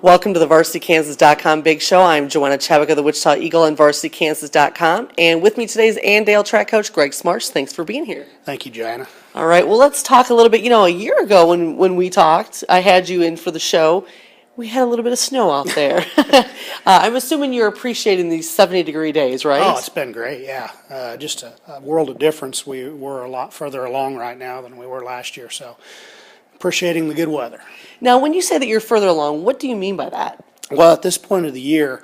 Welcome to the VarsityKansas.com Big Show. I'm Joanna, Chadwick of the Wichita Eagle and VarsityKansas.com. And with me today is Andale Track coach Greg Smarsh. Thanks for being here. Thank you, Joanna. All right, well, let's talk a little bit. A year ago when we talked, I had you in for the show. We had a little bit of snow out there. I'm assuming you're appreciating these 70-degree days, right? Oh, it's been great, yeah. Just a world of difference. We're a lot further along right now than we were last year, so appreciating the good weather. Now, when you say that you're further along, what do you mean by that? Well, at this point of the year,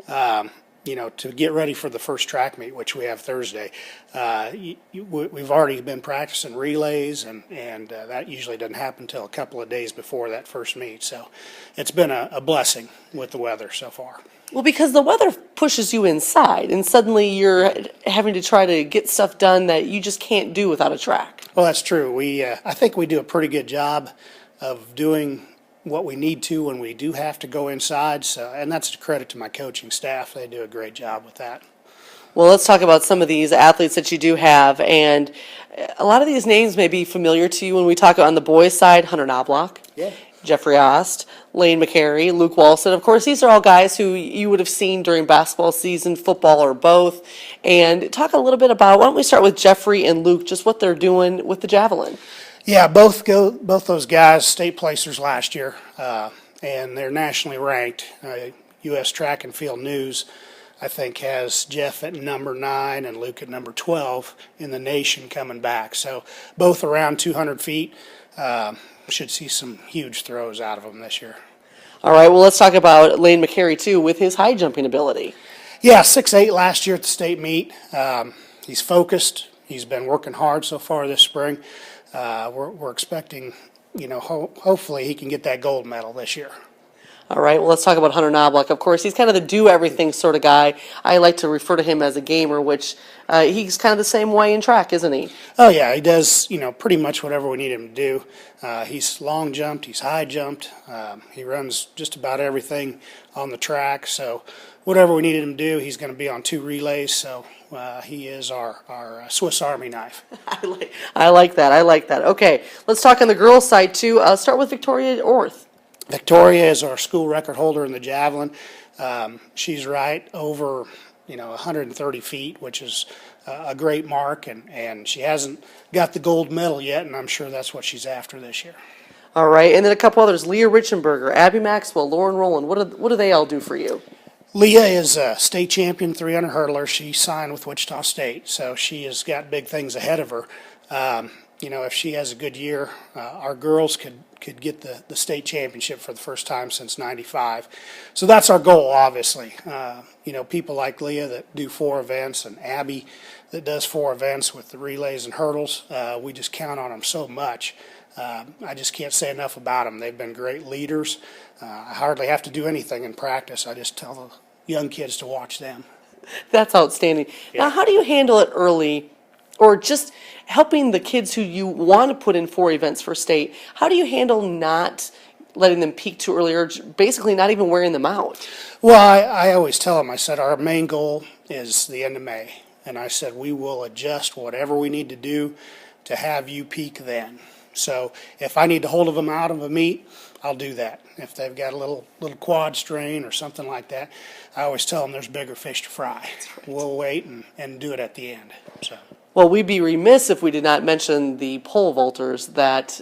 to get ready for the first track meet, which we have Thursday, we've already been practicing relays, and that usually doesn't happen until a couple of days before that first meet. So it's been a blessing with the weather so far. Well, because the weather pushes you inside, and suddenly you're having to try to get stuff done that you just can't do without a track. Well, that's true. I think we do a pretty good job of doing what we need to when we do have to go inside. So, and that's a credit to my coaching staff. They do a great job with that. Well, let's talk about some of these athletes that you do have, and a lot of these names may be familiar to you when we talk on the boys' side. Hunter Knoblauch, Yeah. Jeffery, Macari, Luke Walstad. Of course, these are all guys who you would have seen during basketball season, football, or both. And talk a little bit about, why don't we start with Jeffery and Luke, just what they're doing with the javelin. Yeah, both those guys state placers last year, and they're nationally ranked. U.S. Track and Field News, I think, has Jeff at number 9 and Luke at number 12 in the nation coming back. So both around 200 feet. Should see some huge throws out of them this year. All right, well, let's talk about Macari, too, with his high jumping ability. Yeah, 6'8" last year at the state meet. He's focused. He's been working hard so far this spring. We're expecting, hopefully he can get that gold medal this year. All right, well, let's talk about Hunter Knoblauch. Of course, he's kind of the do-everything sort of guy. I like to refer to him as a gamer, which he's kind of the same way in track, isn't he? Oh, yeah, he does, pretty much whatever we need him to do. He's long jumped, he's high jumped. He runs just about everything on the track. So whatever we needed him to do, he's going to be on 2 relays. So he is our Swiss Army knife. I like that. Okay, let's talk on the girls' side, too. Start with Victoria Orth. Victoria is our school record holder in the javelin. She's right over, 130 feet, which is a great mark, and she hasn't got the gold medal yet, and I'm sure that's what she's after this year. All right, and then a couple others: Leah Reichenberger, Abbie, Maxwell, Rowland. What do they all do for you? Leah is a state champion 300 hurdler. She signed with Wichita State, so she has got big things ahead of her. If she has a good year, our girls could get the state championship for the first time since '95. So that's our goal, obviously. People like Leah that do 4 events, and Abbie that does 4 events with the relays and hurdles. We just count on them so much. I just can't say enough about them. They've been great leaders. I hardly have to do anything in practice. I just tell the young kids to watch them. That's outstanding. Yeah. Now, how do you handle it early, or just helping the kids who you want to put in 4 events for state? How do you handle not letting them peak too early, or basically not even wearing them out? Well, I always tell them, I said, our main goal is the end of May. And I said, we will adjust whatever we need to do to have you peak then. So if I need to hold them out of a meet, I'll do that. If they've got a little quad strain or something like that, I always tell them there's bigger fish to fry. Right. We'll wait and do it at the end. So. Well, we'd be remiss if we did not mention the pole vaulters that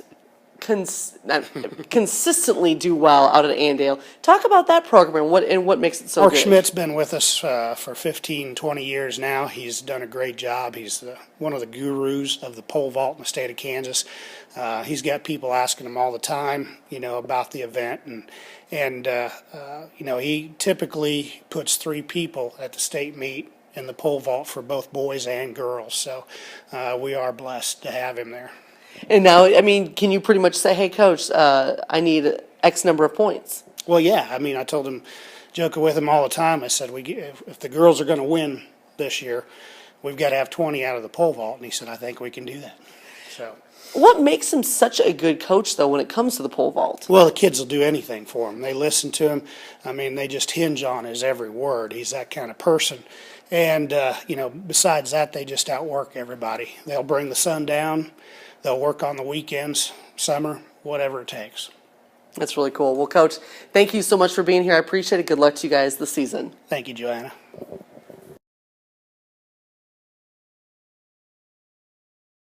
consistently do well out at Andale. Talk about that program and what makes it so Mark good. Schmidt's been with us for 15, 20 years now. He's done a great job. He's one of the gurus of the pole vault in the state of Kansas. He's got people asking him all the time, about the event, and he typically puts 3 people at the state meet in the pole vault for both boys and girls. So we are blessed to have him there. And now, can you pretty much say, hey, Coach, I need X number of points? Well, yeah. I told him, joking with him all the time, I said, if the girls are going to win this year, we've got to have 20 out of the pole vault. And he said, I think we can do that. So. What makes him such a good coach, though, when it comes to the pole vault? Well, the kids will do anything for him. They listen to him. They just hinge on his every word. He's that kind of person. And, besides that, they just outwork everybody. They'll bring the sun down. They'll work on the weekends, summer, whatever it takes. That's really cool. Well, Coach, thank you so much for being here. I appreciate it. Good luck to you guys this season. Thank you, Joanna.